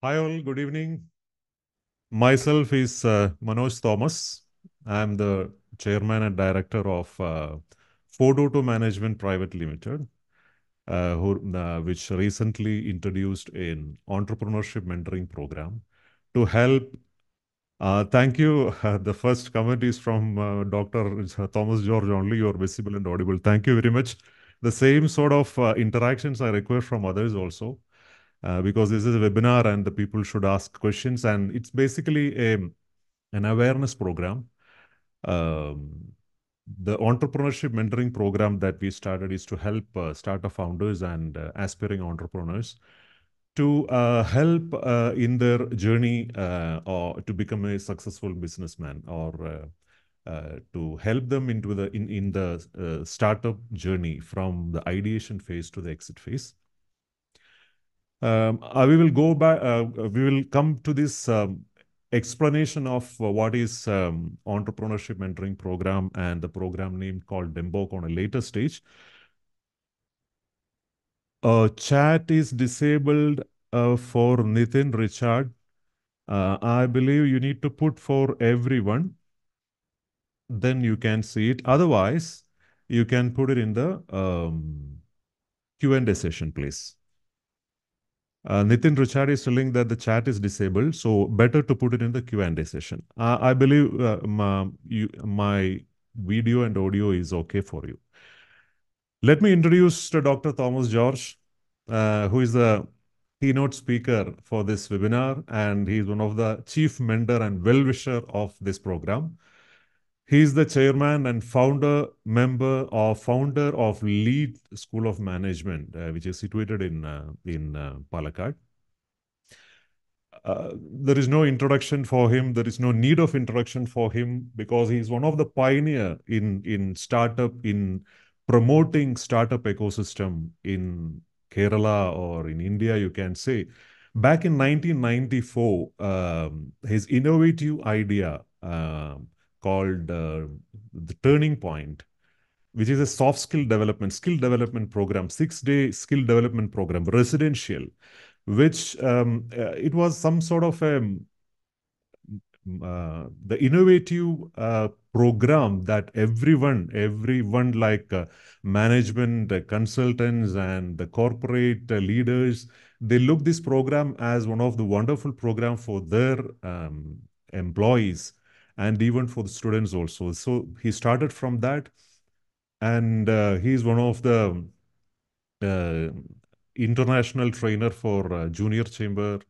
Hi all, good evening. Myself is Manoj Thomas. I'm the chairman and director of 422 Management Private Limited, which recently introduced an entrepreneurship mentoring program to help. Thank you. The first comment is from Dr. Thomas George only. You're visible and audible. Thank you very much. The same sort of interactions I require from others also, because this is a webinar and the people should ask questions. And it's basically an awareness program. Um, the entrepreneurship mentoring program that we started is to help startup founders and aspiring entrepreneurs to help in their journey or to become a successful businessman, or to help them into the startup journey from the ideation phase to the exit phase. We will go back. We will come to this explanation of what is entrepreneurship mentoring program and the program name called Dembok on a later stage. Chat is disabled for Nitin Richard. I believe you need to put for everyone, then you can see it. Otherwise, you can put it in the Q&A session, please. Nitin Richard is telling that the chat is disabled, so better to put it in the Q&A session. I believe my video and audio is okay for you. Let me introduce to Dr. Thomas George, who is the keynote speaker for this webinar, and he is one of the chief mentor and well-wisher of this program. He is the chairman and founder of Lead School of Management, which is situated in Palakkad. There is no introduction for him. There is no need of introduction for him because he is one of the pioneer in promoting startup ecosystem in Kerala or in India, you can say. Back in 1994, his innovative idea called the Turning Point, which is a skill development program, 6-day skill development program, residential, which it was some sort of the innovative program that everyone like management, consultants, and the corporate leaders, they look this program as one of the wonderful program for their employees and even for the students also. So he started from that, and he's one of the uh, international trainer for junior chamber,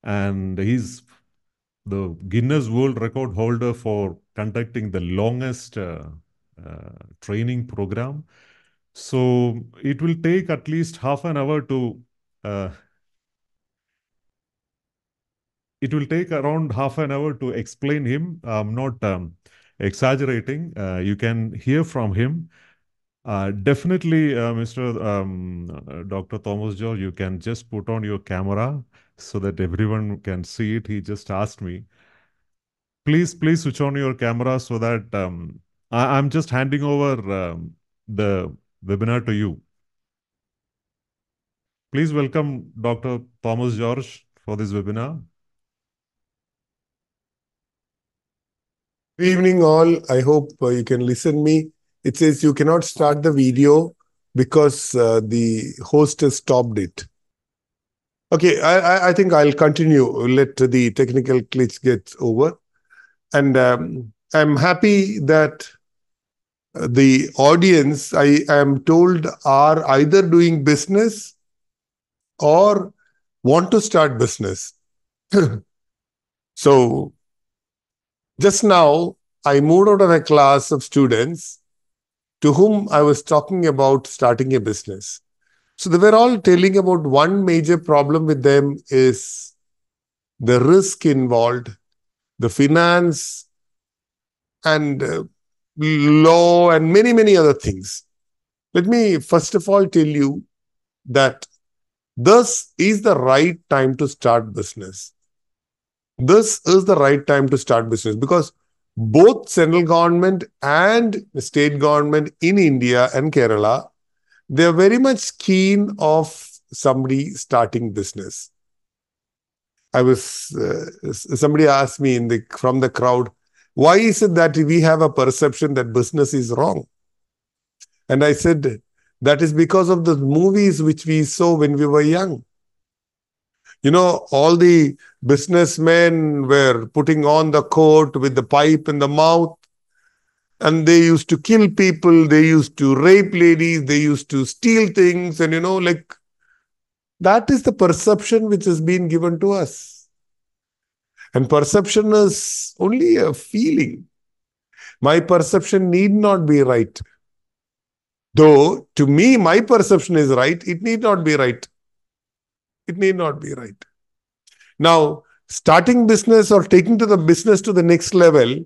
and he's the Guinness World Record holder for conducting the longest training program. So it will take at least half an hour to uh, it will take around half an hour to explain him. I'm not exaggerating. You can hear from him. Definitely, Mr. Dr. Thomas George, you can just put on your camera so that everyone can see it. He just asked me. Please switch on your camera so that I'm just handing over the webinar to you. Please welcome Dr. Thomas George for this webinar. Good evening, all. I hope you can listen me. It says you cannot start the video because the host has stopped it. Okay, I think I'll continue. Let the technical glitch get over. And I'm happy that the audience, I am told, are either doing business or want to start business. So just now, I moved out of a class of students to whom I was talking about starting a business. So they were all telling about one major problem with them is the risk involved, the finance and law and many, many other things. Let me first of all tell you that this is the right time to start business. This is the right time to start business because both central government and state government in India and Kerala, they're very much keen of somebody starting business. I was somebody asked me from the crowd, why is it that we have a perception that business is wrong? And I said, that is because of the movies which we saw when we were young. All the businessmen were putting on the coat with the pipe in the mouth, and they used to kill people, they used to rape ladies, they used to steal things, and like that is the perception which has been given to us. And perception is only a feeling. My perception need not be right. Though to me, my perception is right, it need not be right. It need not be right. Now, starting business or taking to the business to the next level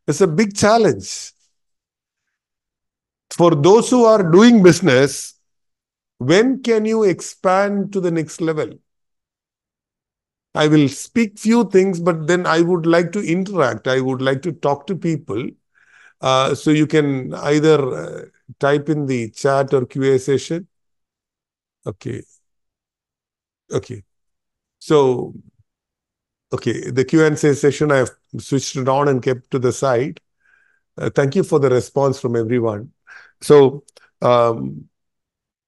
is a big challenge. For those who are doing business, when can you expand to the next level? I will speak few things, but then I would like to interact. I would like to talk to people. So you can either type in the chat or QA session. Okay. Okay. So, okay, the Q&A session, I have switched it on and kept to the side. Thank you for the response from everyone. So,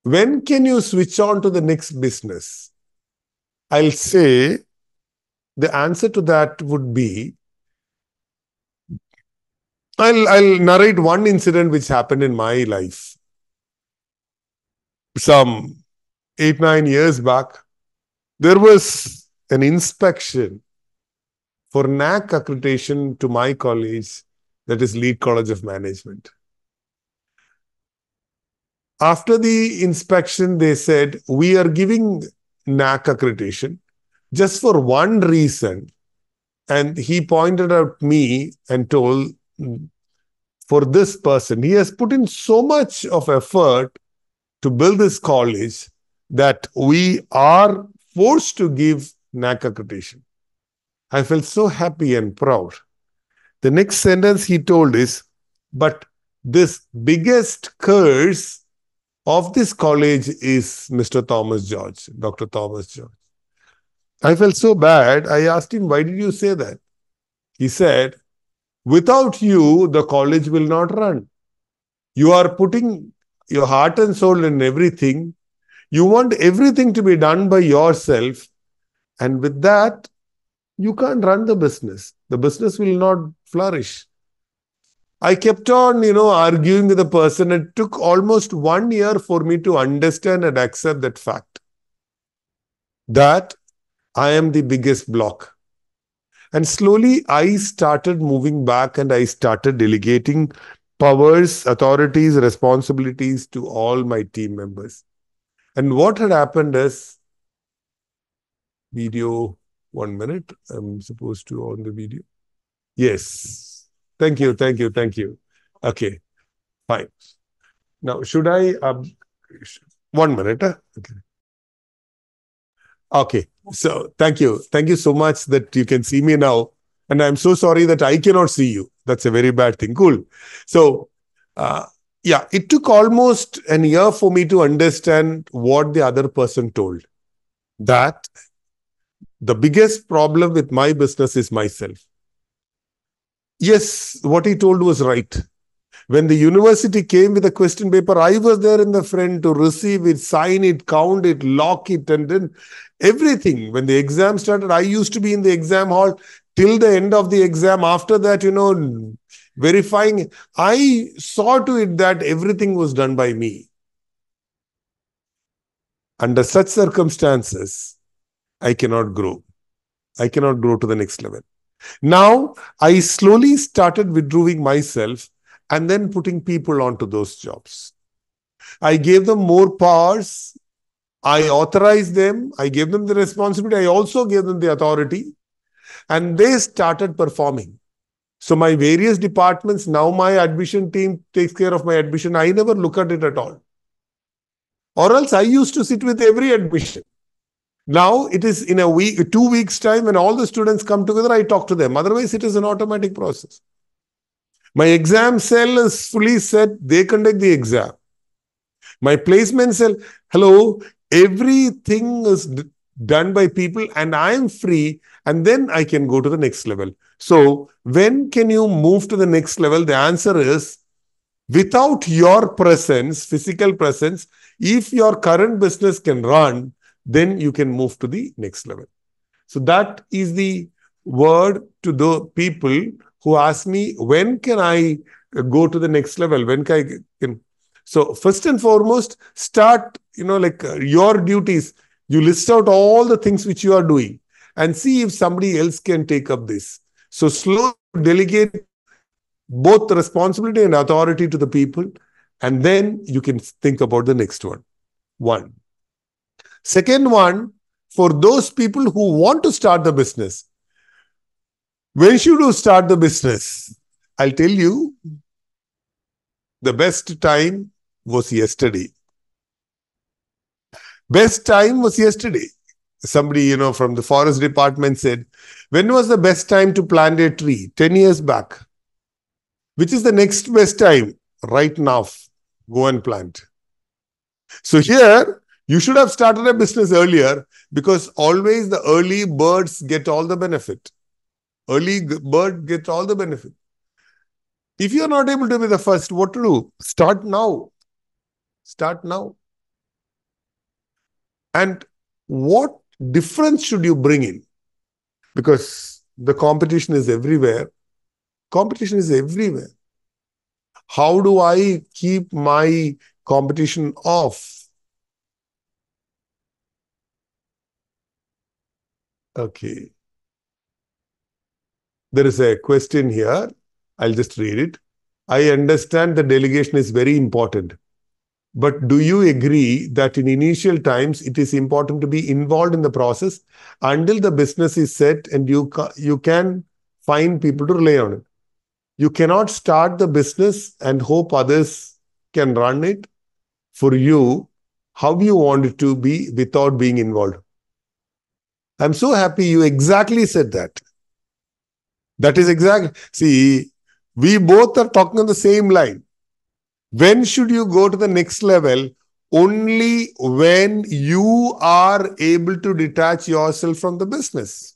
when can you switch on to the next business? I'll say the answer to that would be, I'll narrate one incident which happened in my life. Some 8-9 years back, there was an inspection for NAC accreditation to my college, that is Lead College of Management. After the inspection, they said, we are giving NAC accreditation just for one reason. And he pointed out me and told, for this person, he has put in so much of effort to build this college that we are forced to give NAC accreditation. I felt so happy and proud. The next sentence he told is, but this biggest curse of this college is Mr. Thomas George, Dr. Thomas George. I felt so bad. I asked him, why did you say that? He said, without you, the college will not run. You are putting your heart and soul in everything. You want everything to be done by yourself. And with that, you can't run the business. The business will not flourish. I kept on, arguing with the person. It took almost 1 year for me to understand and accept that fact, that I am the biggest block. And slowly I started moving back and I started delegating powers, authorities, responsibilities to all my team members. And what had happened is, video, 1 minute. I'm supposed to on the video. Yes. Thank you. Okay, fine. Now, should I, 1 minute. Okay. Okay. So thank you. Thank you so much that you can see me now. And I'm so sorry that I cannot see you. That's a very bad thing. Cool. So, yeah, it took almost an year for me to understand what the other person told. That the biggest problem with my business is myself. Yes, what he told was right. When the university came with a question paper, I was there in the front to receive it, sign it, count it, lock it, and then everything. When the exam started, I used to be in the exam hall till the end of the exam. After that, verifying. I saw to it that everything was done by me. Under such circumstances, I cannot grow. I cannot grow to the next level. Now, I slowly started withdrawing myself and then putting people onto those jobs. I gave them more powers. I authorized them. I gave them the responsibility. I also gave them the authority. And they started performing. So my various departments, now my admission team takes care of my admission. I never look at it at all. Or else I used to sit with every admission. Now it is in a week, 2 weeks time, when all the students come together, I talk to them. Otherwise, it is an automatic process. My exam cell is fully set. They conduct the exam. My placement cell, hello, everything is done by people, and I am free, and then I can go to the next level. So when can you move to the next level? The answer is without your presence, physical presence. If your current business can run, then you can move to the next level. So that is the word to the people who ask me, when can I go to the next level? When can I can? So first and foremost, start, your duties. You list out all the things which you are doing and see if somebody else can take up this. So slowly delegate both the responsibility and authority to the people, and then you can think about the next one. One. Second one, for those people who want to start the business, when should you start the business? I'll tell you, the best time was yesterday. Best time was yesterday. Somebody, from the forest department said, when was the best time to plant a tree? 10 years back. Which is the next best time? Right now. Go and plant. So here, you should have started a business earlier, because always the early birds get all the benefit. Early bird gets all the benefit. If you're not able to be the first, what to do? Start now. Start now. And what difference should you bring in? Because the competition is everywhere. Competition is everywhere. How do I keep my competition off? Okay. There is a question here. I'll just read it. I understand the delegation is very important. But do you agree that in initial times, it is important to be involved in the process until the business is set and you can find people to rely on it? You cannot start the business and hope others can run it for you how you want it to be without being involved. I'm so happy you exactly said that. That is exactly. See, we both are talking on the same line. When should you go to the next level? Only when you are able to detach yourself from the business.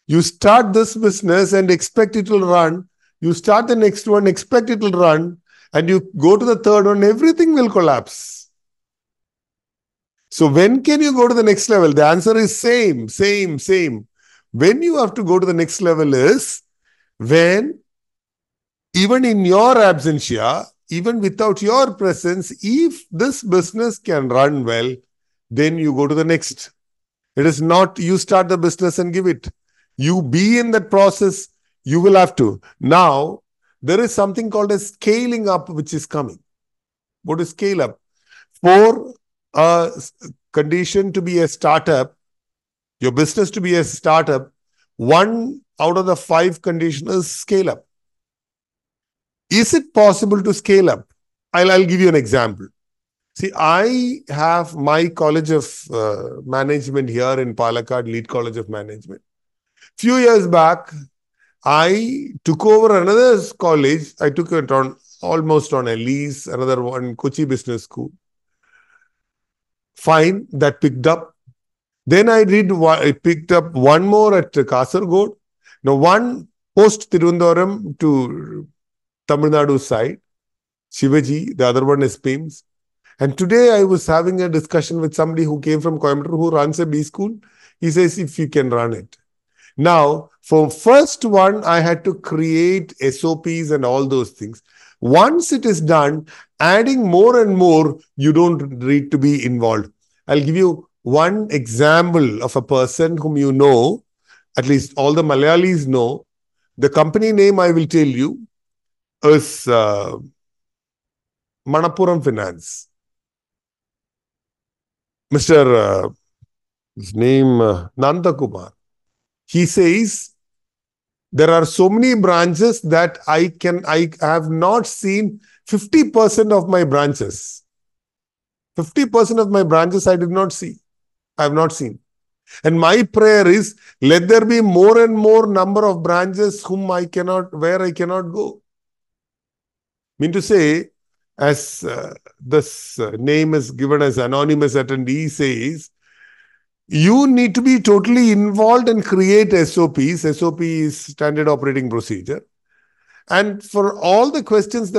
You start this business and expect it will run. You start the next one, expect it will run. And you go to the third one, everything will collapse. So when can you go to the next level? The answer is same. When you have to go to the next level is when, even in your absentia, even without your presence, if this business can run well, then you go to the next. It is not you start the business and give it. You be in that process, you will have to. Now, there is something called a scaling up which is coming. What is scale up? For a condition to be a startup, your business to be a startup, 1 out of the 5 conditions is scale up. Is it possible to scale up? I'll give you an example. See, I have my College of Management here in Palakkad, Lead College of Management. Few years back, I took over another college. I took it on almost on a lease, another one, Kochi Business School. Fine, that picked up. Then I picked up one more at Kasargod. Now, one post Tirundaram to Tamil Nadu side, Shivaji, the other one is PIMS. And today I was having a discussion with somebody who came from Coimbatore who runs a B school. He says, if you can run it. Now, for first one, I had to create SOPs and all those things. Once it is done, adding more and more, you don't need to be involved. I'll give you one example of a person whom you know, at least all the Malayalis know. The company name I will tell you is Manappuram Finance. Mr. His name Nanda Kumar. He says, there are so many branches that I have not seen 50% of my branches. 50% of my branches I did not see. I have not seen. And my prayer is, let there be more and more number of branches where I cannot go. Mean to say, as this name is given as anonymous attendee says, You need to be totally involved and create SOPs. SOP is standard operating procedure. And for all the questions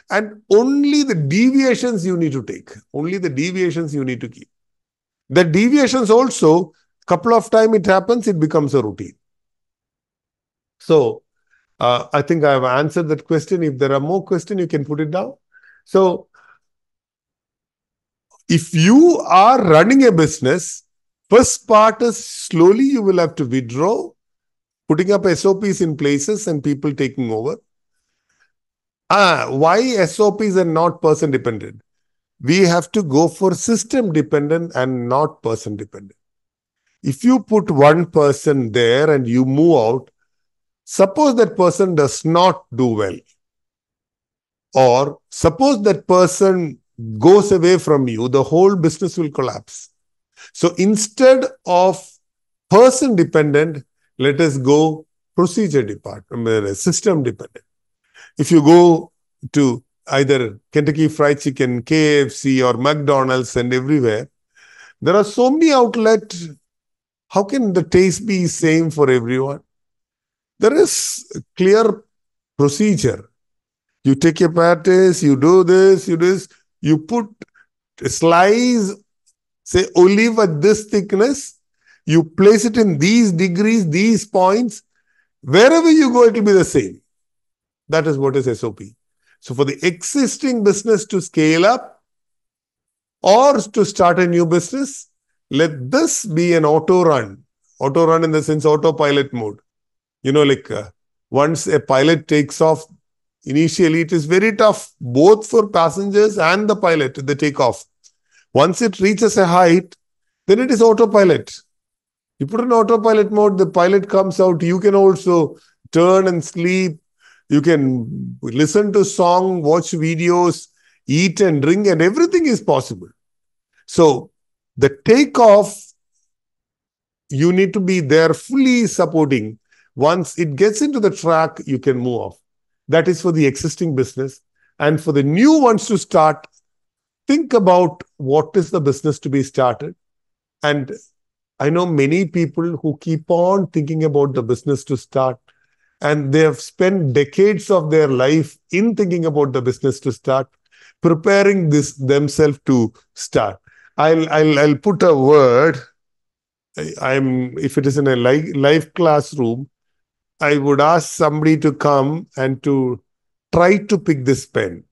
and only the deviations you need to take, only the deviations you need to keep. The deviations also, couple of times it happens, it becomes a routine. So I think I have answered that question. If there are more questions, you can put it down. So if you are running a business, first part is slowly you will have to withdraw, putting up SOPs in places and people taking over. Why SOPs are not person dependent? We have to go for system dependent and not person dependent. If you put one person there and you move out, suppose that person does not do well, or suppose that person goes away from you, the whole business will collapse. So instead of person dependent, let us go procedure department, system dependent. If you go to either Kentucky Fried Chicken, KFC, or McDonald's and everywhere, there are so many outlets. How can the taste be same for everyone? There is a clear procedure. You take your patties, you do this, you put a slice, say olive at this thickness, you place it in these degrees, these points. Wherever you go, it will be the same. That is what is SOP. So for the existing business to scale up or to start a new business, let this be an auto run. Auto run in the sense autopilot mode. Once a pilot takes off, initially it is very tough, both for passengers and the pilot, the takeoff. Once it reaches a height, then it is autopilot. You put in autopilot mode, the pilot comes out. You can also turn and sleep. You can listen to song, watch videos, eat and drink, and everything is possible. So the takeoff, you need to be there fully supporting. Once it gets into the track, you can move off. That is for the existing business. And for the new ones to start, think about what is the business to be started. And I know many people who keep on thinking about the business to start, and they have spent decades of their life in thinking about the business to start, preparing this themselves to start. I'll put a word. If it is in a live classroom, I would ask somebody to come and to try to pick this pen.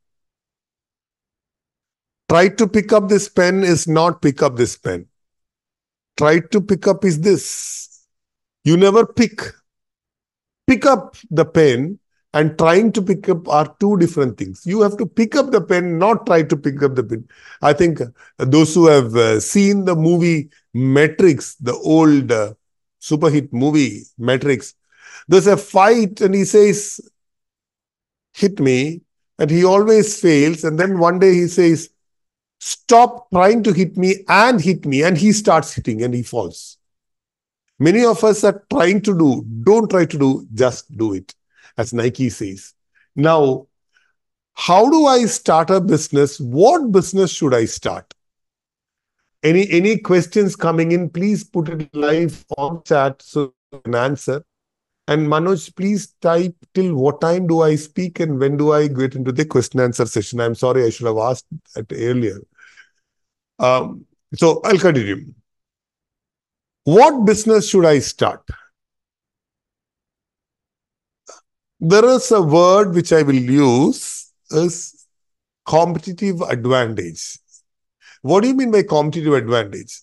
Try to pick up this pen is not pick up this pen. Try to pick up is this. You never pick. Pick up the pen and trying to pick up are two different things. You have to pick up the pen, not try to pick up the pen. I think those who have seen the movie Matrix, the old super hit movie Matrix, there's a fight and he says, hit me, and he always fails. And then one day he says, stop trying to hit me, and he starts hitting and he falls. Many of us are trying to do, don't try to do, just do it, as Nike says. Now, how do I start a business? What business should I start? Any questions coming in, please put it live on chat so I can answer. And Manoj, please type till what time do I speak and when do I get into the question answer session. I'm sorry, I should have asked that earlier. So I'll continue. What business should I start? There is a word which I will use is competitive advantage. What do you mean by competitive advantage?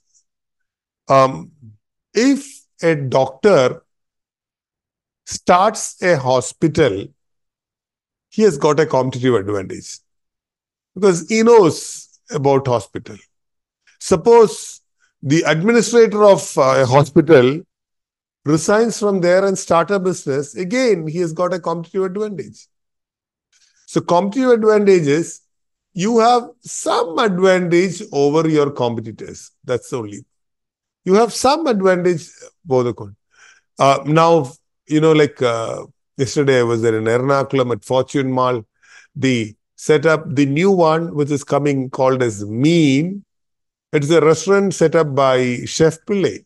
If a doctor starts a hospital, he has got a competitive advantage because he knows about hospital. Suppose the administrator of a hospital resigns from there and start a business, again, he has got a competitive advantage. So competitive advantage is you have some advantage over your competitors. That's only. You have some advantage over the now, yesterday I was there in Ernakulam at Fortune Mall. The setup, the new one, which is coming called as Meme. It's a restaurant set up by Chef Pillai,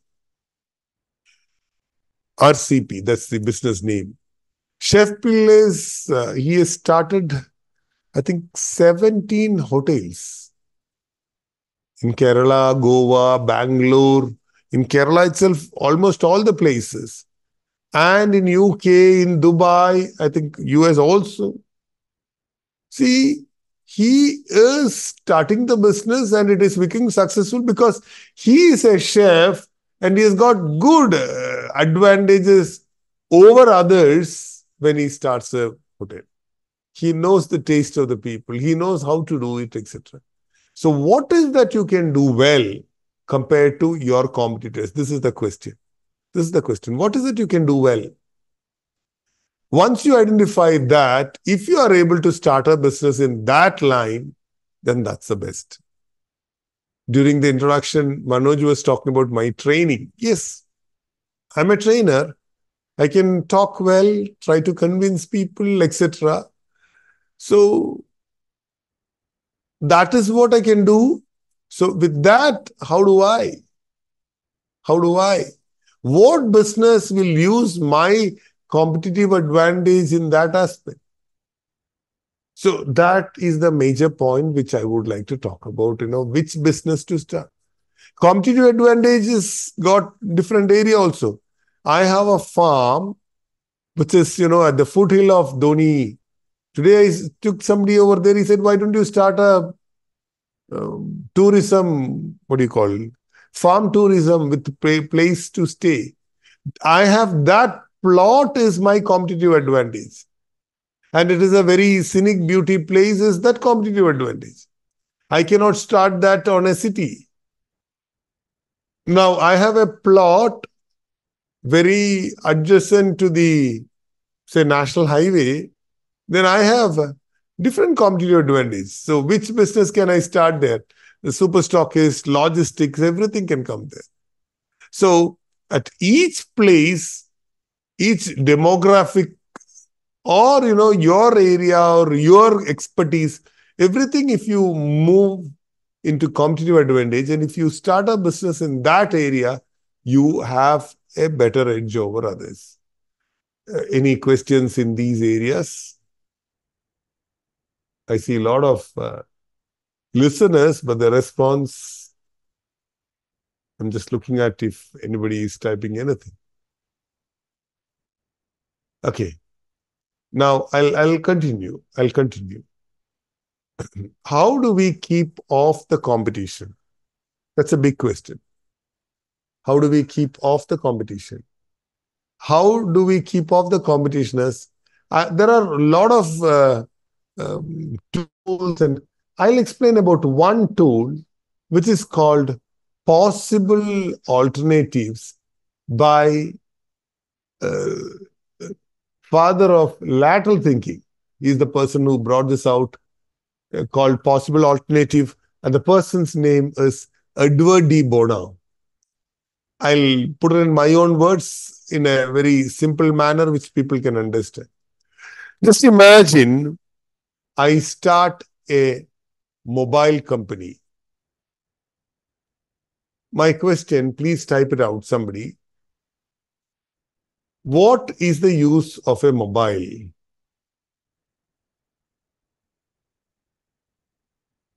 RCP. That's the business name. Chef Pillai's, he has started, I think, 17 hotels in Kerala, Goa, Bangalore. In Kerala itself, almost all the places. And in UK, in Dubai, I think US also. See, he is starting the business and it is becoming successful because he is a chef and he has got good advantages over others when he starts a hotel. He knows the taste of the people. He knows how to do it, etc. So what is that you can do well compared to your competitors? This is the question. This is the question. What is it you can do well? Once you identify that, if you are able to start a business in that line, then that's the best. During the introduction, Manoj was talking about my training. Yes, I'm a trainer. I can talk well, try to convince people, etc. So that is what I can do. So with that, how do I? How do I? What business will use my competitive advantage in that aspect? So that is the major point which I would like to talk about, which business to start. Competitive advantages got different area also. I have a farm which is, at the foothill of Doni. Today I took somebody over there. He said, why don't you start a tourism, what do you call it? Farm tourism with place to stay. I have that plot is my competitive advantage. And it is a very scenic beauty place is that competitive advantage. I cannot start that on a city. Now I have a plot very adjacent to the, say, national highway. Then I have a different competitive advantage. So which business can I start there? The super stockist, logistics, everything can come there. So at each place, each demographic or your area or your expertise, everything, if you move into competitive advantage and if you start a business in that area, you have a better edge over others. Any questions in these areas? I see a lot of listeners, but the response, I'm just looking at if anybody is typing anything. Okay. Now I'll continue. I'll continue. How do we keep off the competition? That's a big question. How do we keep off the competition? How do we keep off the competitiveness? There are a lot of tools, and I'll explain about one tool which is called possible alternatives by uh, father of lateral thinking. He's the person who brought this out, called possible alternative, and the person's name is Edward D. Bono. I'll put it in my own words in a very simple manner which people can understand. Just imagine I start a mobile company. My question, please type it out, somebody. What is the use of a mobile?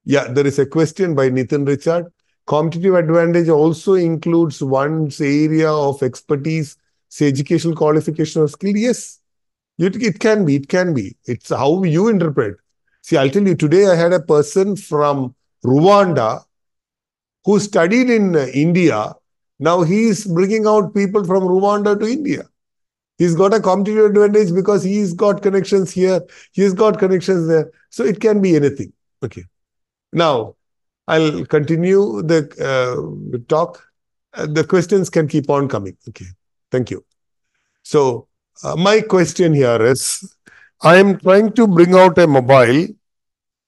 Yeah, there is a question by Nitin Richard. Competitive advantage also includes one's area of expertise, say educational qualification or skill. Yes, it can be. It can be. It's how you interpret. See, I'll tell you, today I had a person from Rwanda who studied in India. Now he is bringing out people from Rwanda to India. He's got a competitive advantage because he's got connections here. He's got connections there. So it can be anything. Okay. Now, I'll continue the talk. The questions can keep on coming. Okay. Thank you. So, my question here is, I am trying to bring out a mobile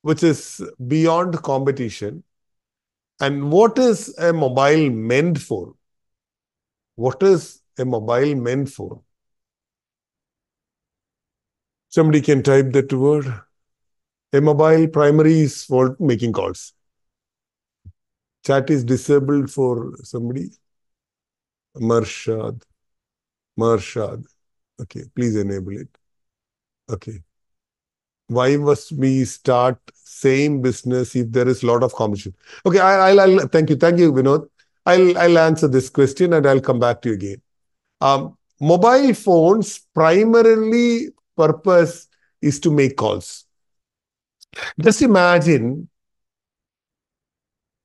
which is beyond competition. And what is a mobile meant for? What is a mobile meant for? Somebody can type that word. A mobile primary is for making calls. Chat is disabled for somebody. Marshad. Marshad. Okay, please enable it. Okay. Why must we start same business if there is a lot of competition? Okay, thank you, Vinod. I'll answer this question and I'll come back to you again. Mobile phones primarily purpose is to make calls. Just imagine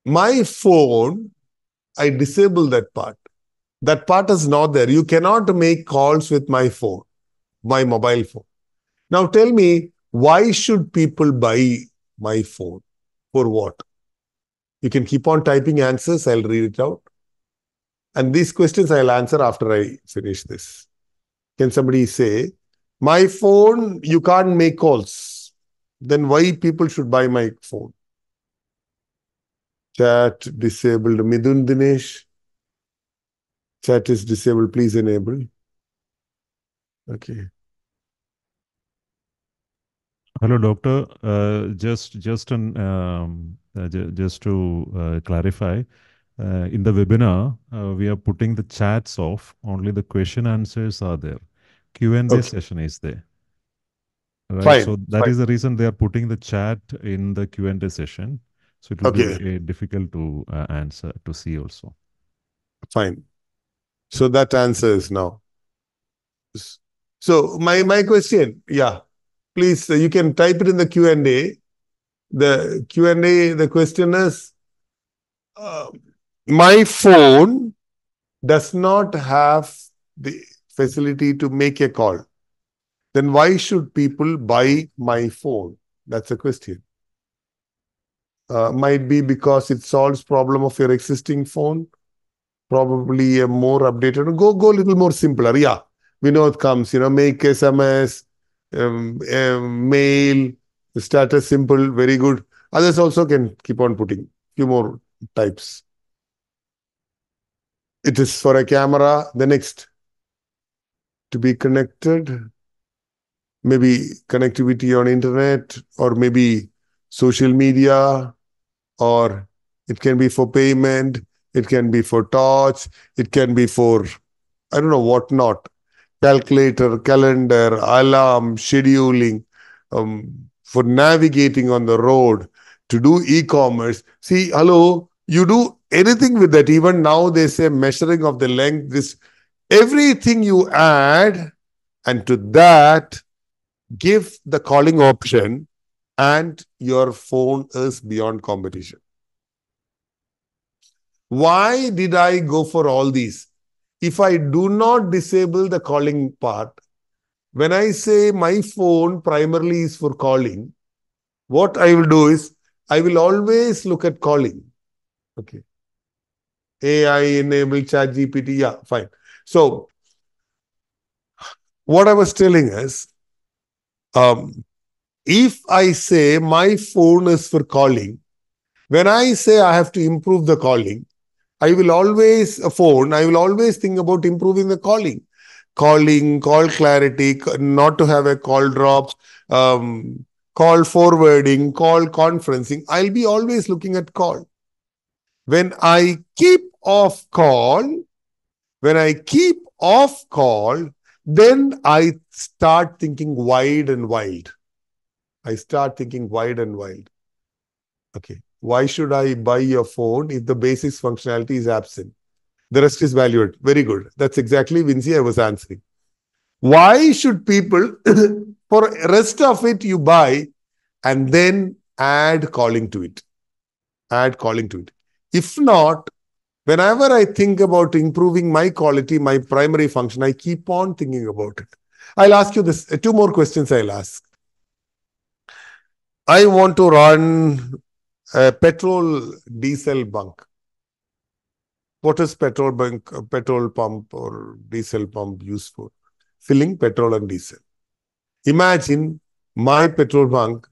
my phone, I disable that part. That part is not there. You cannot make calls with my phone, my mobile phone. Now tell me, why should people buy my phone? For what? You can keep on typing answers. I'll read it out. And these questions I'll answer after I finish this. Can somebody say, my phone, you can't make calls. Then why people should buy my phone? Chat disabled. Midun Dinesh. Chat is disabled. Please enable. Okay. Hello, doctor. Just to clarify, in the webinar, we are putting the chats off. Only the question answers are there. Q&A Okay. session is there, right? Fine. So that is the reason they are putting the chat in the Q&A session. So it will be Okay. difficult to answer, to see also. Fine. So that answers now. So my question, yeah, please, you can type it in the Q&A. The Q&A, the question is, uh, my phone does not have the facility to make a call. Then why should people buy my phone? That's a question. Might be because it solves problem of your existing phone. Probably a more updated. Go a little more simpler. Yeah, we know it comes. Make SMS, mail, status simple. Very good. Others also can keep on putting few more types. It is for a camera. The next, to be connected, maybe connectivity on internet, or maybe social media, or it can be for payment, it can be for touch, it can be for, I don't know what not, calculator, calendar, alarm, scheduling, for navigating on the road, to do e-commerce. See, hello, you do anything with that. Even now they say measuring of the length, this, everything you add, and to that, give the calling option, and your phone is beyond competition. Why did I go for all these? If I do not disable the calling part, when I say my phone primarily is for calling, what I will do is I will always look at calling. Okay. AI enabled chat GPT. Yeah, fine. So what I was telling is, if I say my phone is for calling, when I say I have to improve the calling, I will always think about improving the calling, call clarity, not to have a call drop, call forwarding, call conferencing. I'll be always looking at call. When I keep off call, then I start thinking wide and wild. Okay. Why should I buy your phone if the basic functionality is absent? The rest is valued. Very good. That's exactly, Vinci, I was answering. Why should people, for rest of it, you buy and then add calling to it? If not, whenever I think about improving my quality, my primary function, I keep on thinking about it. I'll ask you this, two more questions I'll ask. I want to run a petrol diesel bunk. What is petrol pump or diesel pump used for? Filling petrol and diesel. Imagine my petrol bunk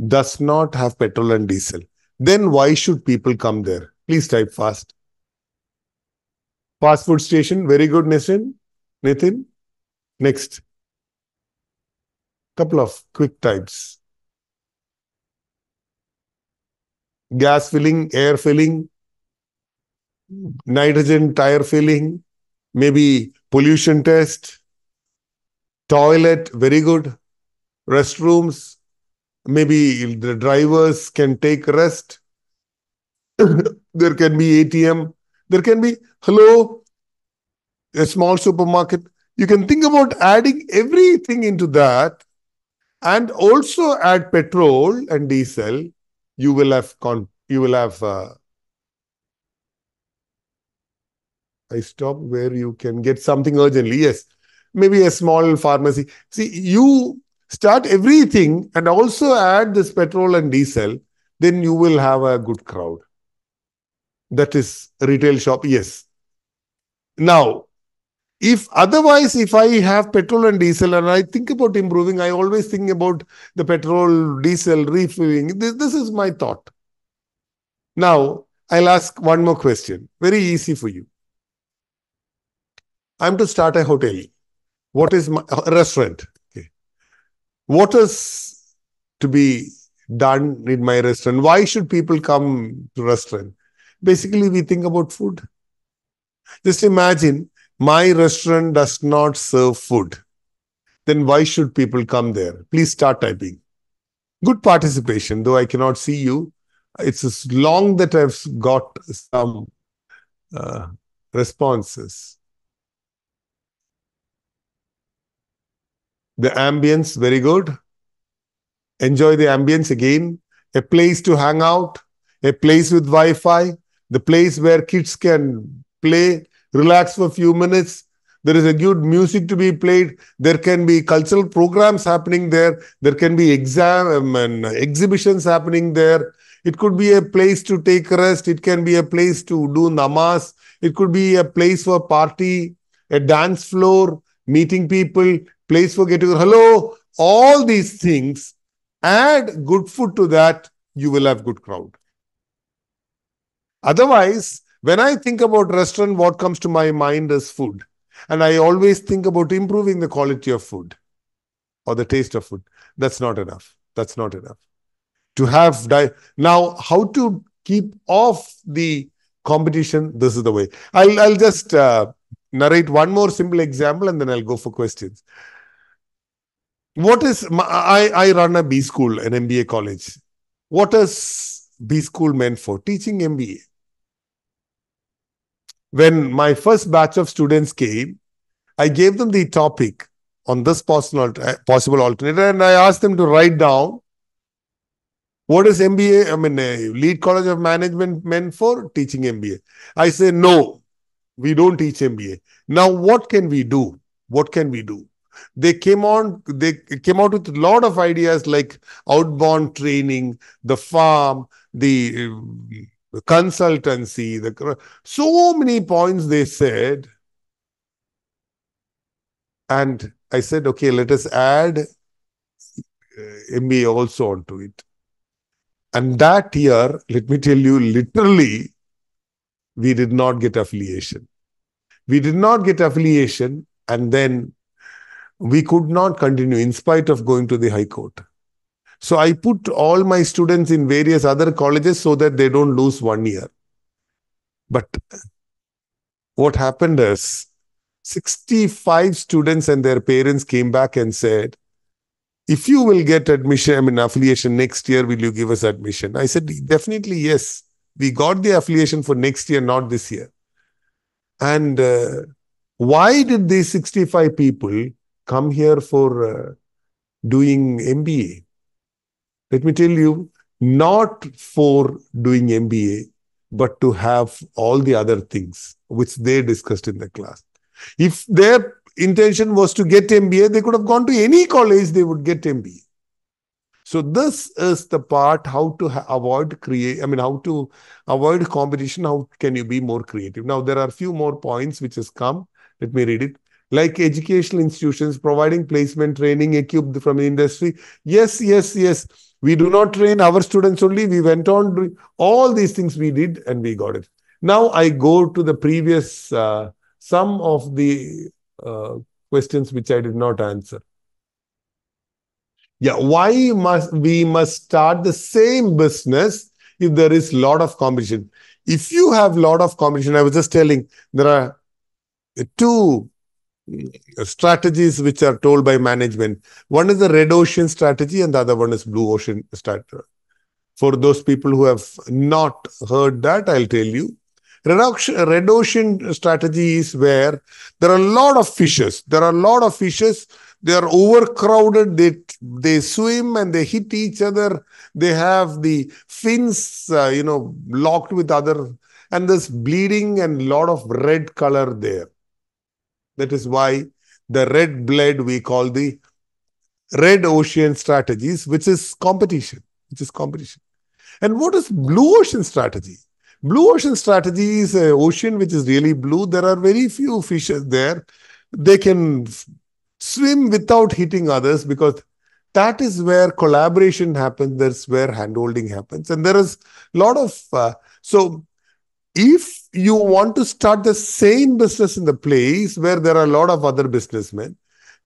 does not have petrol and diesel. Then why should people come there? Please type fast. Fast food station. Very good, Nathan. Next. Couple of quick types. Gas filling, air filling, nitrogen tire filling, maybe pollution test, toilet, very good, restrooms, maybe the drivers can take rest. There can be ATM, there can be, hello, a small supermarket. You can think about adding everything into that and also add petrol and diesel. You will have I stop where you can get something urgently. Yes, maybe a small pharmacy. See, you start everything and also add this petrol and diesel, then you will have a good crowd. That is retail shop. Yes. Now, if I have petrol and diesel and I think about improving, I always think about the petrol, diesel, refueling. This is my thought. Now, I'll ask one more question. Very easy for you. I'm to start a hotel. What is my restaurant? Okay. What is to be done in my restaurant? Why should people come to restaurant? Basically, we think about food. Just imagine my restaurant does not serve food. Then why should people come there? Please start typing. Good participation, though I cannot see you. It's long that I've got some uh, responses. The ambience, very good. Enjoy the ambience again. A place to hang out, a place with Wi-Fi, the place where kids can play, relax for a few minutes. There is a good music to be played. There can be cultural programs happening there. There can be exam and exhibitions happening there. It could be a place to take rest. It can be a place to do namaz. It could be a place for party, a dance floor, meeting people, place for getting hello. All these things, add good food to that, you will have good crowd. Otherwise, when I think about restaurant, what comes to my mind is food. And I always think about improving the quality of food or the taste of food. That's not enough. That's not enough. To have now, how to keep off the competition? This is the way. I'll just narrate one more simple example and then I'll go for questions. What is I run a B school, an MBA college. What is B school meant for? Teaching MBA. When my first batch of students came, I gave them the topic on this possible alternative, and I asked them to write down what is MBA, I mean, Lead College of Management meant for? Teaching MBA. I say, no, we don't teach MBA. Now, what can we do? What can we do? They came out with a lot of ideas like outbound training, the farm, the consultancy, so many points they said. And I said, okay, let us add MBA also onto it. And that year, let me tell you, literally, we did not get affiliation. We did not get affiliation, and then we could not continue in spite of going to the High Court. So I put all my students in various other colleges so that they don't lose 1 year. But what happened is 65 students and their parents came back and said, if you will get admission, I mean, affiliation next year, will you give us admission? I said, definitely yes. We got the affiliation for next year, not this year. And why did these 65 people come here for doing MBA? Let me tell you, not for doing MBA, but to have all the other things which they discussed in the class. If their intention was to get MBA, they could have gone to any college, they would get MBA. So this is the part how to avoid how to avoid competition. How can you be more creative? Now, there are a few more points which has come. Let me read it. Like educational institutions providing placement training equipped from the industry. Yes, yes, yes. We do not train our students only. We went on doing all these things we did and we got it. Now I go to the previous, some of the questions which I did not answer. Yeah, why must we start the same business if there is a lot of competition? If you have a lot of competition, I was just telling, there are two strategies which are told by management. One is the red ocean strategy, and the other one is blue ocean strategy. For those people who have not heard that, I'll tell you. Red ocean strategy is where there are a lot of fishes. There are a lot of fishes. They are overcrowded. They swim and they hit each other. They have the fins, locked with other, and there's bleeding and a lot of red color there. That is why the red blood we call the red ocean strategies, which is competition, And what is blue ocean strategy? Blue ocean strategy is an ocean which is really blue. There are very few fishes there. They can swim without hitting others because that is where collaboration happens. That's where handholding happens. And there is a lot of, so if you want to start the same business in the place where there are a lot of other businessmen,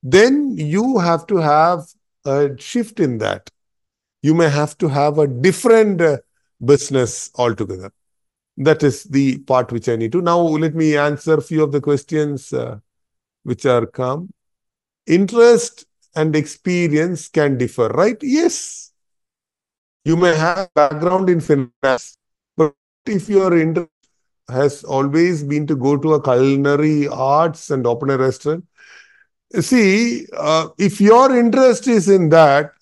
then you have to have a shift in that. You may have to have a different business altogether. That is the part which I need to. Now, let me answer a few of the questions which are come. Interest and experience can differ, right? Yes. You may have background in finance, but if your interest has always been to go to a culinary arts and open a restaurant, see, if your interest is in that,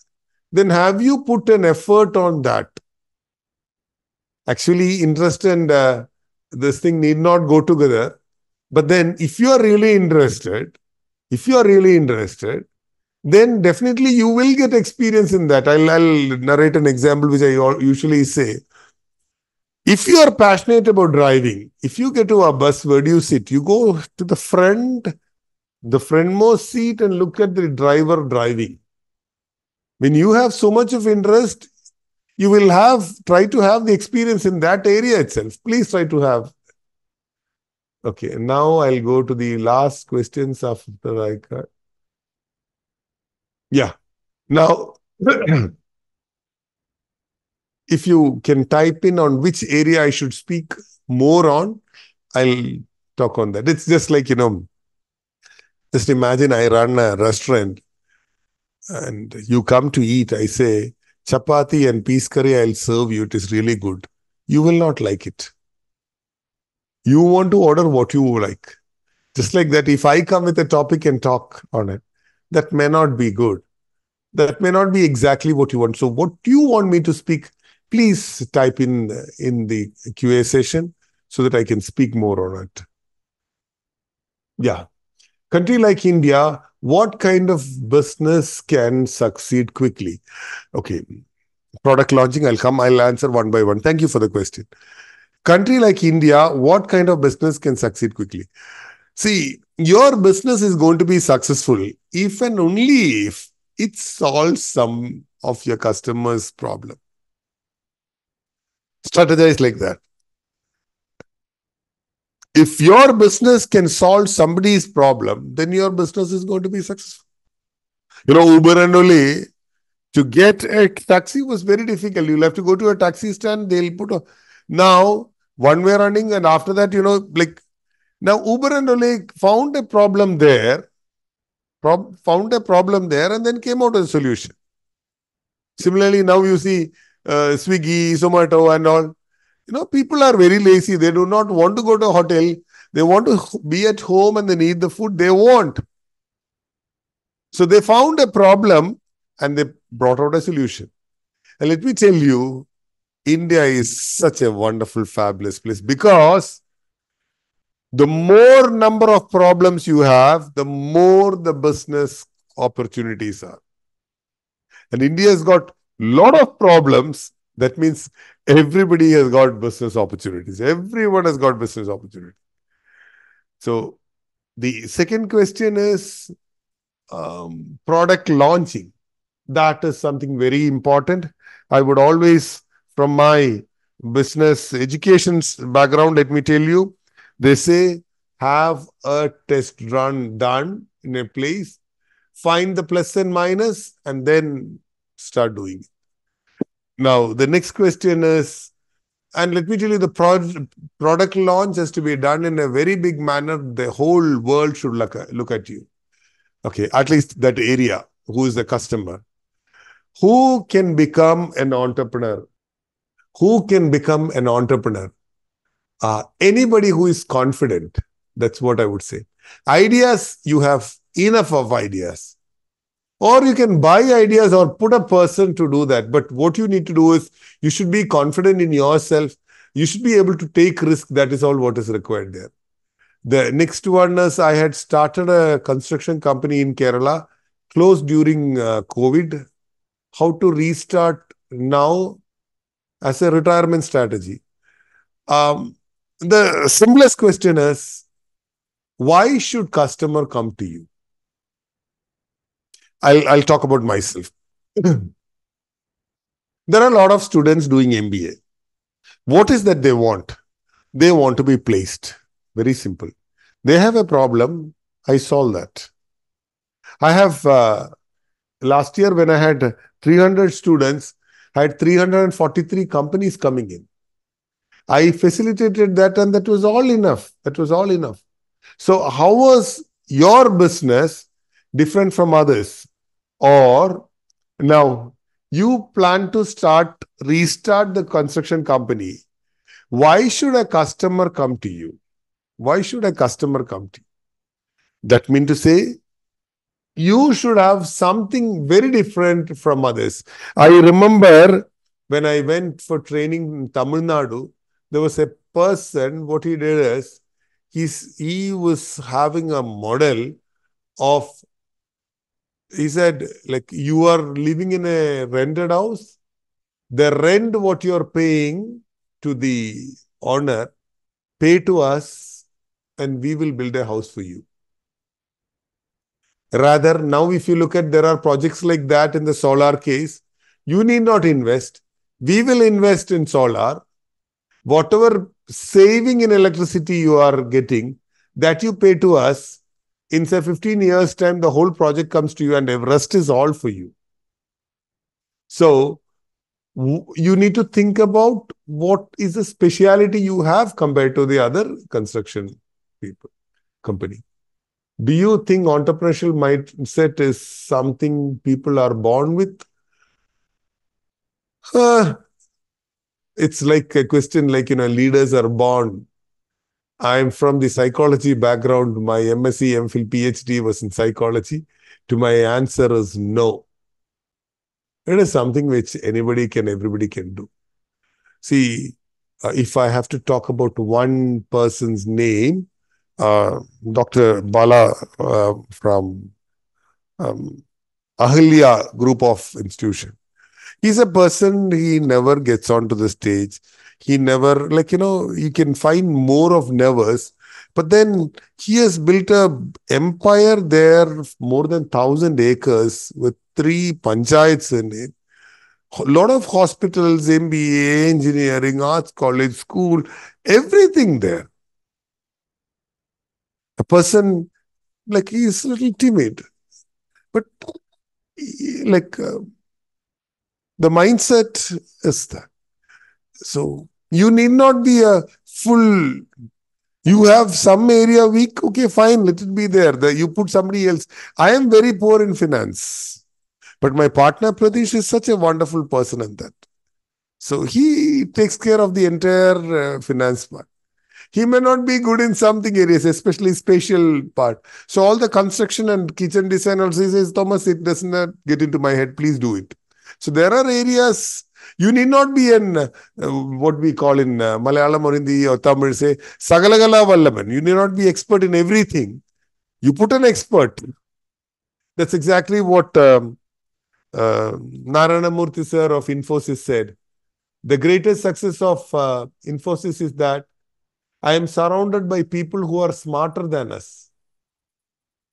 then have you put an effort on that? Actually, interest and this thing need not go together. But then if you are really interested, then definitely you will get experience in that. I'll narrate an example which I usually say. If you are passionate about driving, if you get to a bus, where do you sit? You go to the frontmost seat and look at the driver driving. When you have so much of interest, you will try to have the experience in that area itself. Please try to have. Okay, now I'll go to the last questions after I cut. Yeah. Now, if you can type in on which area I should speak more on, I'll talk on that. It's just like, just imagine I run a restaurant and you come to eat. I say, chapati and peas curry, I'll serve you. It is really good. You will not like it. You want to order what you like. Just like that, if I come with a topic and talk on it, that may not be good. That may not be exactly what you want. So what do you want me to speak? Please type in the QA session so that I can speak more on it. Yeah. Country like India, what kind of business can succeed quickly? Okay. Product launching, I'll answer one by one. Thank you for the question. Country like India, what kind of business can succeed quickly? See, your business is going to be successful if and only if it solves some of your customers' problem. Strategize like that. If your business can solve somebody's problem, then your business is going to be successful. Uber and Ole, to get a taxi was very difficult. You'll have to go to a taxi stand, they'll put a... Now, one-way running, and after that, now Uber and Ole found a problem there, and then came out with a solution. Similarly, now you see Swiggy, Zomato and all. People are very lazy. They do not want to go to a hotel. They want to be at home and they need the food they want. So they found a problem and they brought out a solution. And let me tell you, India is such a wonderful, fabulous place because the more number of problems you have, the more the business opportunities are. And India has got a lot of problems. That means everybody has got business opportunities. Everyone has got business opportunities. So the second question is product launching. That is something very important. I would always, from my business education background, let me tell you, they say have a test run done in a place, find the plus and minus, and then start doing it. Now, the next question is, And let me tell you, the product launch has to be done in a very big manner. The whole world should look at you. Okay, at least that area. Who is the customer? Who can become an entrepreneur? Who can become an entrepreneur? Anybody who is confident. That's what I would say. Ideas, you have enough of ideas. Or you can buy ideas or put a person to do that. But what you need to do is you should be confident in yourself. You should be able to take risk. That is all what is required there. The next one is I had started a construction company in Kerala, closed during COVID. How to restart now as a retirement strategy. Um, the simplest question is, why should customer come to you? I'll talk about myself. There are a lot of students doing MBA. What is that they want? They want to be placed. Very simple. They have a problem. I solve that. I have last year when I had 300 students, I had 343 companies coming in. I facilitated that, and that was all enough. That was all enough. So how was your business different from others? Or now you plan to restart the construction company. Why should a customer come to you? Why should a customer come to you? That means to say, you should have something very different from others. I remember when I went for training in Tamil Nadu, there was a person, what he did is, he was having a model of, he said, like, you are living in a rented house, the rent what you're paying to the owner, pay to us, and we will build a house for you. Rather, now if you look at, there are projects like that in the solar case, you need not invest. We will invest in solar. Whatever saving in electricity you are getting, that you pay to us. In say 15 years time, the whole project comes to you and the rest is all for you. So you need to think about what is the speciality you have compared to the other construction company. Do you think entrepreneurial mindset is something people are born with? Uh, it's like a question like, leaders are born. I'm from the psychology background. My MSc, MPhil, PhD was in psychology. To my answer is no. It is something which everybody can do. See, if I have to talk about one person's name, Dr. Bala from Ahilya group of institution. He's a person, he never gets onto the stage. He never, you can find more of nevers. But then he has built a empire there, more than 1,000 acres with 3 panchayats in it. A lot of hospitals, MBA, engineering, arts college, school, everything there. A person, like, he's a little timid. But, like, the mindset is that. So you need not be a full, you have some area weak, okay, fine, let it be there. You put somebody else. I am very poor in finance, but my partner Pradesh is such a wonderful person in that. So he takes care of the entire finance part. He may not be good in something areas, especially spatial part. So all the construction and kitchen design also, he says, Thomas, it does not get into my head. Please do it. So there are areas you need not be in what we call in Malayalam or Hindi or Tamil, say, Sagalagala Vallaman. You need not be expert in everything. You put an expert. That's exactly what Narayana Murthy sir of Infosys said. The greatest success of Infosys is that I am surrounded by people who are smarter than us.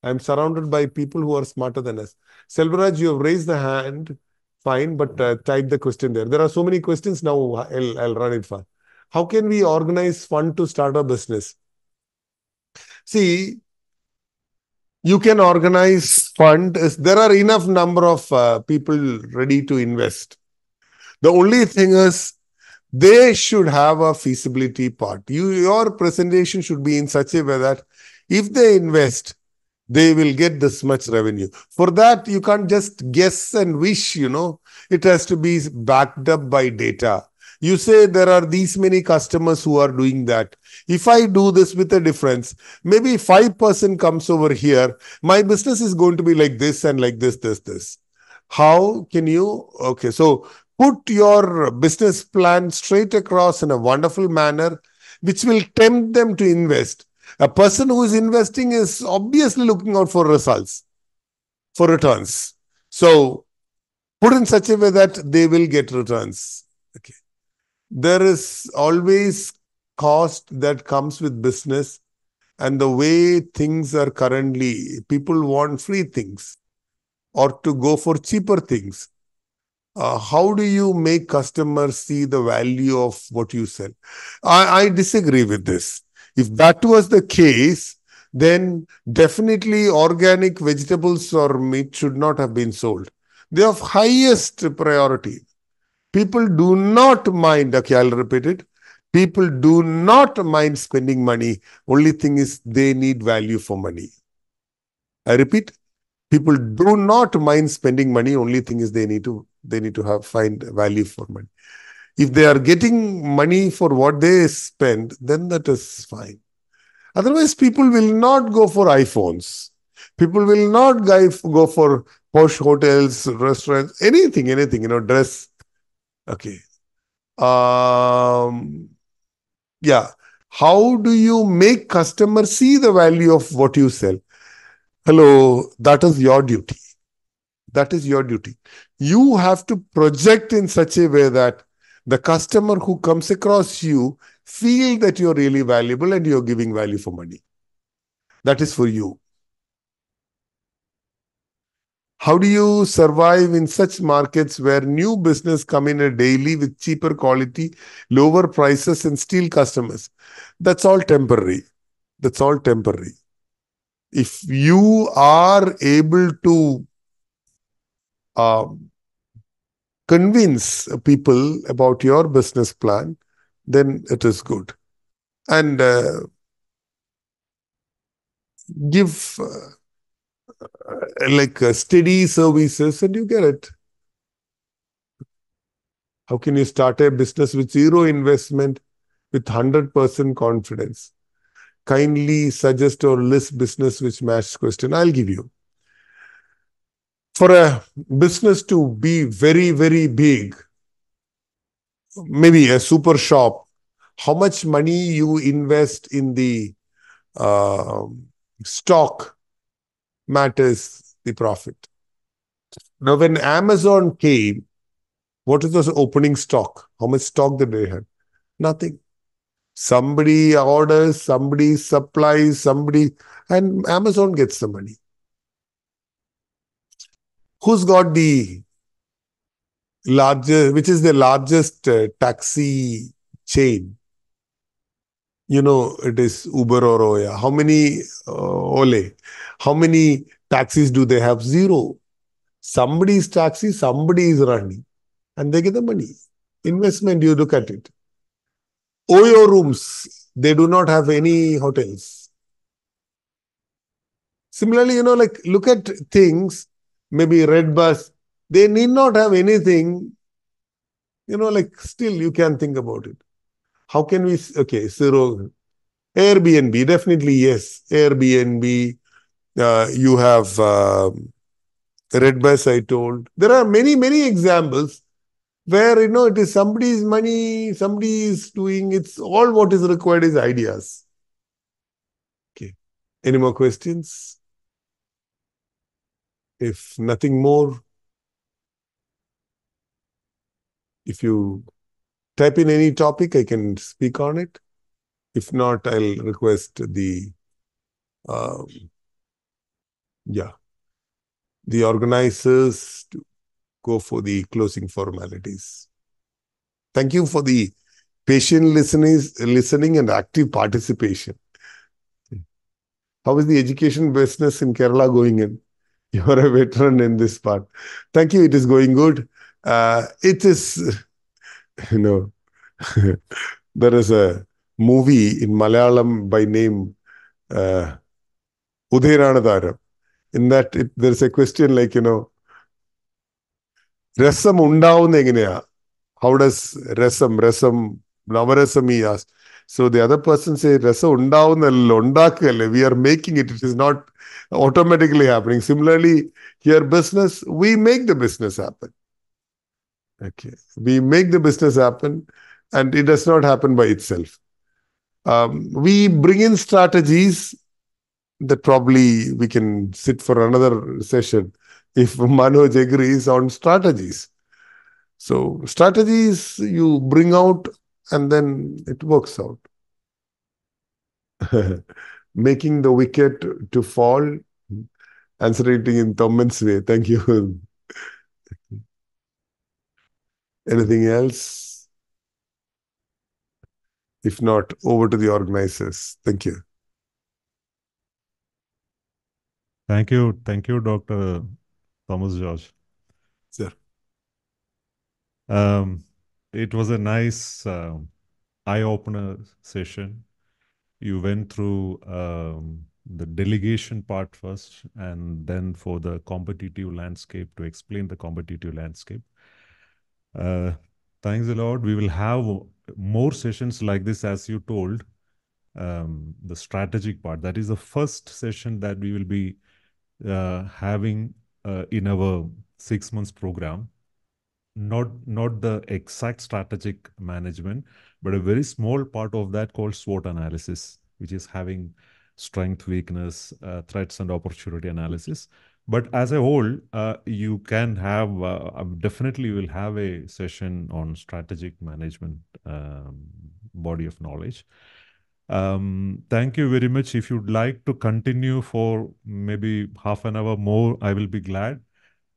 I am surrounded by people who are smarter than us. Selvaraj, you have raised the hand. Fine, but type the question there. There are so many questions now. I'll run it fast. How can we organize fund to start a business? See, you can organize fund. There are enough number of people ready to invest. The only thing is, they should have a feasibility part. Your presentation should be in such a way that if they invest, they will get this much revenue. For that, you can't just guess and wish. It has to be backed up by data. You say there are these many customers who are doing that. If I do this with a difference, maybe 5% comes over here, my business is going to be like this and like this. How can you? Okay, so put your business plan straight across in a wonderful manner, which will tempt them to invest. A person who is investing is obviously looking out for results, for returns. So put in such a way that they will get returns. Okay. There is always cost that comes with business, and the way things are currently, people want free things or to go for cheaper things. How do you make customers see the value of what you sell? I disagree with this. If that was the case, then definitely organic vegetables or meat should not have been sold. They are of highest priority. People do not mind, okay, I'll repeat it. People do not mind spending money. Only thing is they need value for money. I repeat, people do not mind spending money. Only thing is they need to have find value for money. If they are getting money for what they spend, then that is fine. Otherwise, people will not go for iPhones. People will not go for posh hotels, restaurants, anything, dress. Okay. Um, yeah. How do you make customers see the value of what you sell? Hello, that is your duty. That is your duty. You have to project in such a way that the customer who comes across you feel that you're really valuable and you're giving value for money. That is for you. How do you survive in such markets where new business come in a daily with cheaper quality, lower prices and steal customers? That's all temporary. That's all temporary. If you are able to convince people about your business plan, then it is good. And give steady services and you get it. How can you start a business with zero investment with 100% confidence? Kindly suggest or list business which match question. I'll give you. For a business to be very, very big, maybe a super shop, how much money you invest in the uh, stock matters the profit. Now, when Amazon came, what is the opening stock? How much stock did they have? Nothing. Somebody orders, somebody supplies, and Amazon gets the money. Who's got the largest, which is the largest taxi chain? It is Uber or Oya. How many Ole? How many taxis do they have? Zero. Somebody's taxi, somebody is running, and they get the money. Investment, you look at it. Oyo rooms, they do not have any hotels. Similarly, look at things, maybe Red Bus, they need not have anything, still you can think about it. How can we, okay, zero, Airbnb, definitely yes, Airbnb, you have Red Bus, I told. There are many, many examples where, it is somebody's money, somebody is doing, it's all what is required is ideas. Okay. Any more questions? If nothing more, if you type in any topic, I can speak on it. If not, I'll request um, the organizers to go for the closing formalities. Thank you for the patient listening and active participation. How is the education business in Kerala going in? You are a veteran in this part. Thank you. It is going good. It is, you know, There is a movie in Malayalam by name uh, Udayanadaram. In that, there's a question like, രസം ഉണ്ടാവുന്ന എങ്ങനെയാ? How does രസം നവരസം he asked. So the other person say രസം ഉണ്ടാവുന്നല്ലോ, ഉണ്ടാക്കുകയല്ലേ. We are making it. It is not automatically happening. Similarly, here business, we make the business happen. Okay. We make the business happen and it does not happen by itself. We bring in strategies that probably we can sit for another session if Manoj agrees on strategies. So strategies you bring out and then it works out. Making the wicket to fall, answering in Tommen's way. Thank you. Anything else? If not, over to the organizers. Thank you. Thank you, Dr. Thomas George. Sir. It was a nice eye-opener session. You went through the delegation part first, and then for the competitive landscape, to explain the competitive landscape. Thanks a lot. We will have more sessions like this, as you told, the strategic part. That is the first session that we will be having in our 6 months program. Not the exact strategic management, but a very small part of that called SWOT analysis, which is having strength, weakness, threats, and opportunity analysis. But as a whole, you can have definitely will have a session on strategic management body of knowledge. Thank you very much. If you'd like to continue for maybe half an hour more, I will be glad.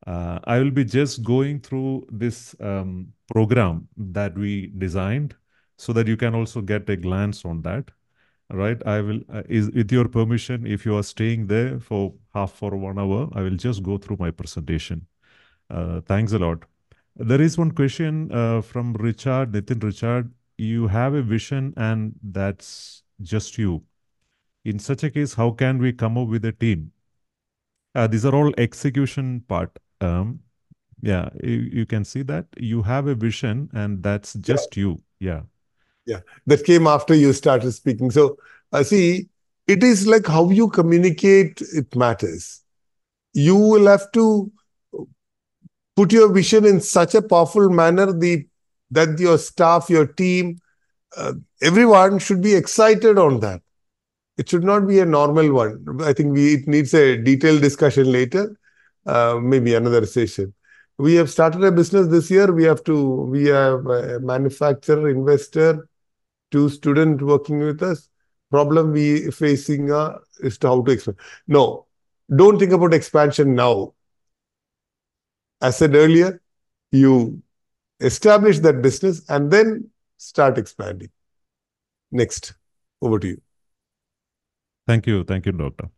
I will be just going through this program that we designed so that you can also get a glance on that. Right? I will, is with your permission, if you are staying there for half or 1 hour, I will just go through my presentation. Thanks a lot. There is one question from Richard, Nitin Richard. You have a vision and that's just you. In such a case, how can we come up with a team? These are all execution part. Yeah, you can see that you have a vision and that's Yeah, just you. Yeah. yeah. That came after you started speaking. So, see, it is like how you communicate, it matters. You will have to put your vision in such a powerful manner that your staff, your team, uh, everyone should be excited on that. It should not be a normal one. I think it needs a detailed discussion later, maybe another session. We have started a business this year. We have a manufacturer, investor, 2 students working with us. Problem we facing is to how to expand. No, don't think about expansion now. As said earlier, you establish that business and then start expanding. Next, over to you. Thank you. Thank you, Doctor.